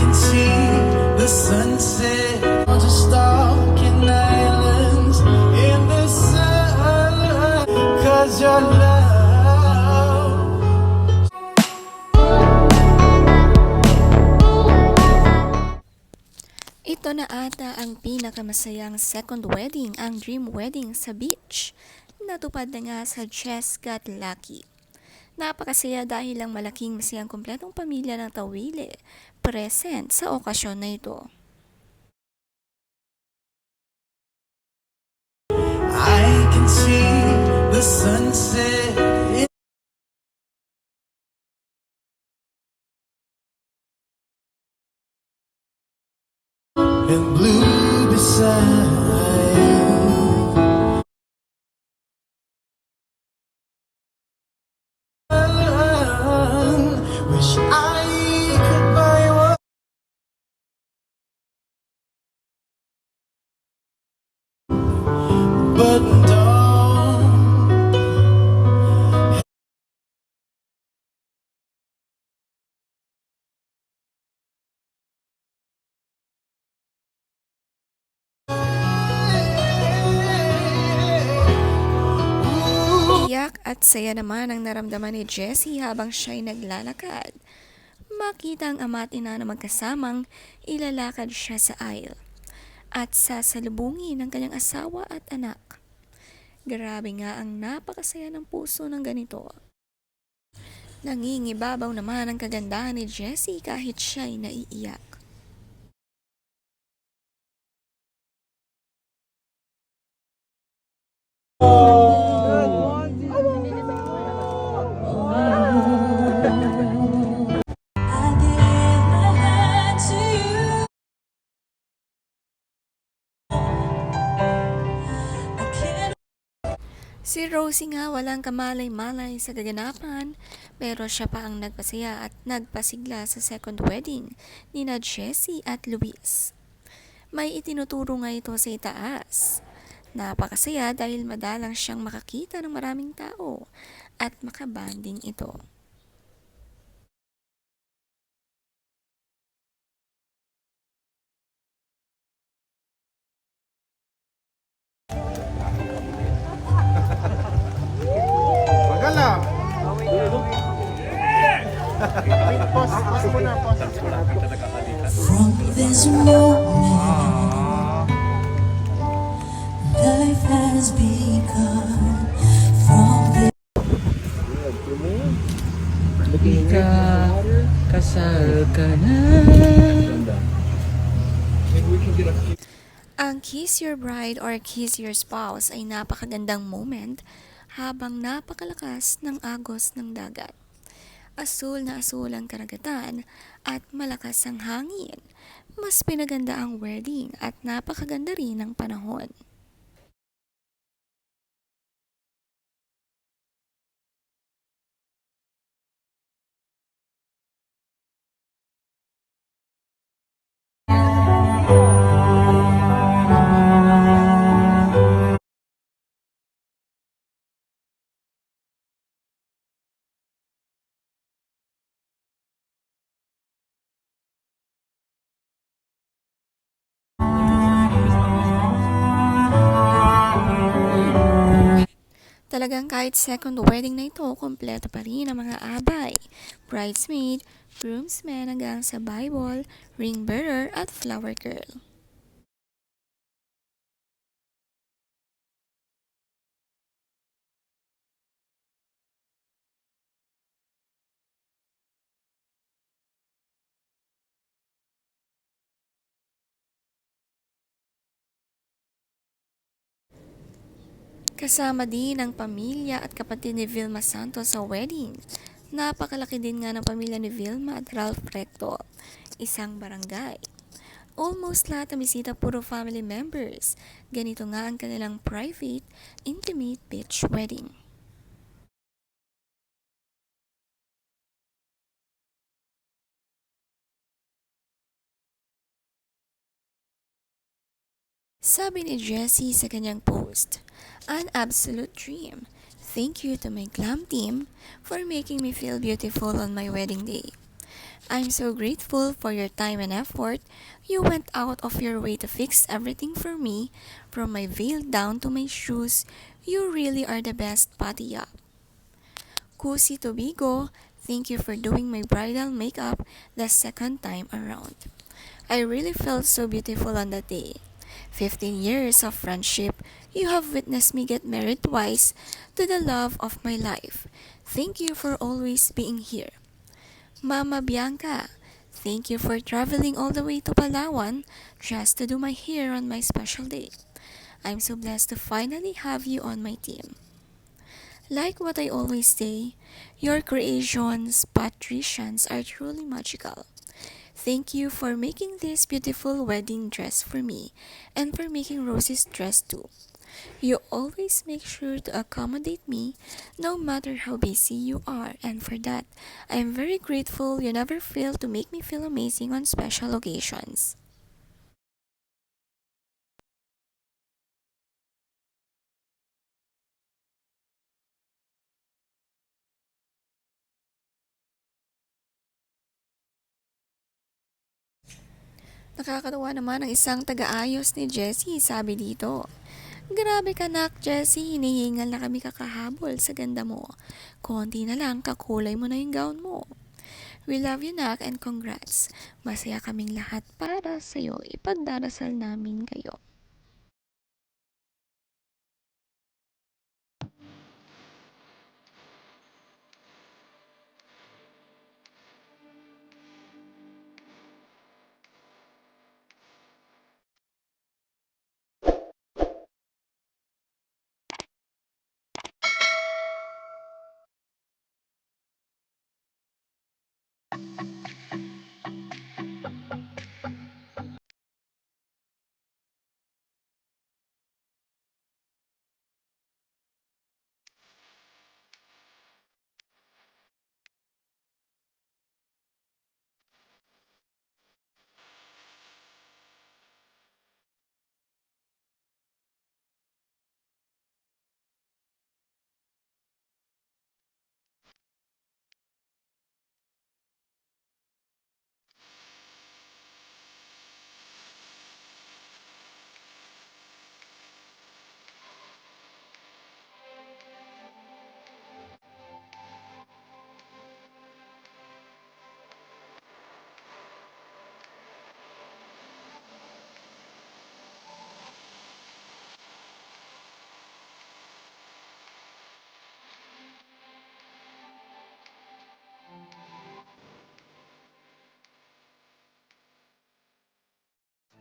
can see the sunset. Just stalking islands in the sun. 'Cause your love. Ito na ata ang pinakamasayang second wedding, ang dream wedding sa beach. Natupad na nga sa Just Got Lucky. Napakasaya dahil ang malaking masayang kumpletong pamilya ng Tawili present sa okasyon na ito. I can see the sunset and blue beside. Wish I could buy one, but don't. Iyak at saya naman ang naramdaman ni Jessie habang siya'y naglalakad. Makita ang ama at ina na magkasamang ilalakad siya sa aisle at sasalubungin ng kanyang asawa at anak. Grabe nga ang napakasaya ng puso ng ganito. Nangingibabaw naman ang kagandahan ni Jessie kahit siya'y naiiyak. Si Rosie nga walang kamalay-malay sa kaganapan, pero siya pa ang nagpasaya at nagpasigla sa second wedding ni na Jessie at Luis. May itinuturo nga ito sa itaas. Napakasaya dahil madalang siyang makakita ng maraming tao at makabanding ito. Magalang. Pause muna, pause. From this moment, life has begun. From this Ika, kasal ka na. Ang Kiss Your Bride or Kiss Your Spouse ay napakagandang moment habang napakalakas ng agos ng dagat. Asul na asul ang karagatan at malakas ang hangin. Mas pinaganda ang wedding at napakaganda rin ang panahon. Talagang kahit second wedding na ito, kompleto pa rin ang mga abay, bridesmaid, groomsmen hanggang sa Bible, ring bearer at flower girl. Kasama din ang pamilya at kapatid ni Vilma Santos sa wedding. Napakalaki din nga ng pamilya ni Vilma at Ralph Recto, isang barangay. Almost lahat ng bisita puro family members. Ganito nga ang kanilang private, intimate beach wedding. Sabi ni Jessie sa kanyang post, "An absolute dream. Thank you to my glam team for making me feel beautiful on my wedding day. I'm so grateful for your time and effort. You went out of your way to fix everything for me, from my veil down to my shoes. You really are the best, Patia. Kusi Tobigo, thank you for doing my bridal makeup the second time around. I really felt so beautiful on that day. 15 years of friendship, you have witnessed me get married twice to the love of my life. Thank you for always being here. Mama Bianca, thank you for traveling all the way to Palawan just to do my hair on my special day. I'm so blessed to finally have you on my team. Like what I always say, your creations, patricians, are truly magical. Thank you for making this beautiful wedding dress for me and for making Rosie's dress too. You always make sure to accommodate me no matter how busy you are, and for that, I am very grateful. You never fail to make me feel amazing on special occasions. Nakakatuwa naman ang isang taga-ayos ni Jessie, sabi dito. Grabe ka nak, Jessie, hinihingal na kami kakahabol sa ganda mo. Konti na lang, kakulay mo na yung gown mo. We love you nak and congrats. Masaya kaming lahat para sa'yo. Ipagdarasal namin kayo.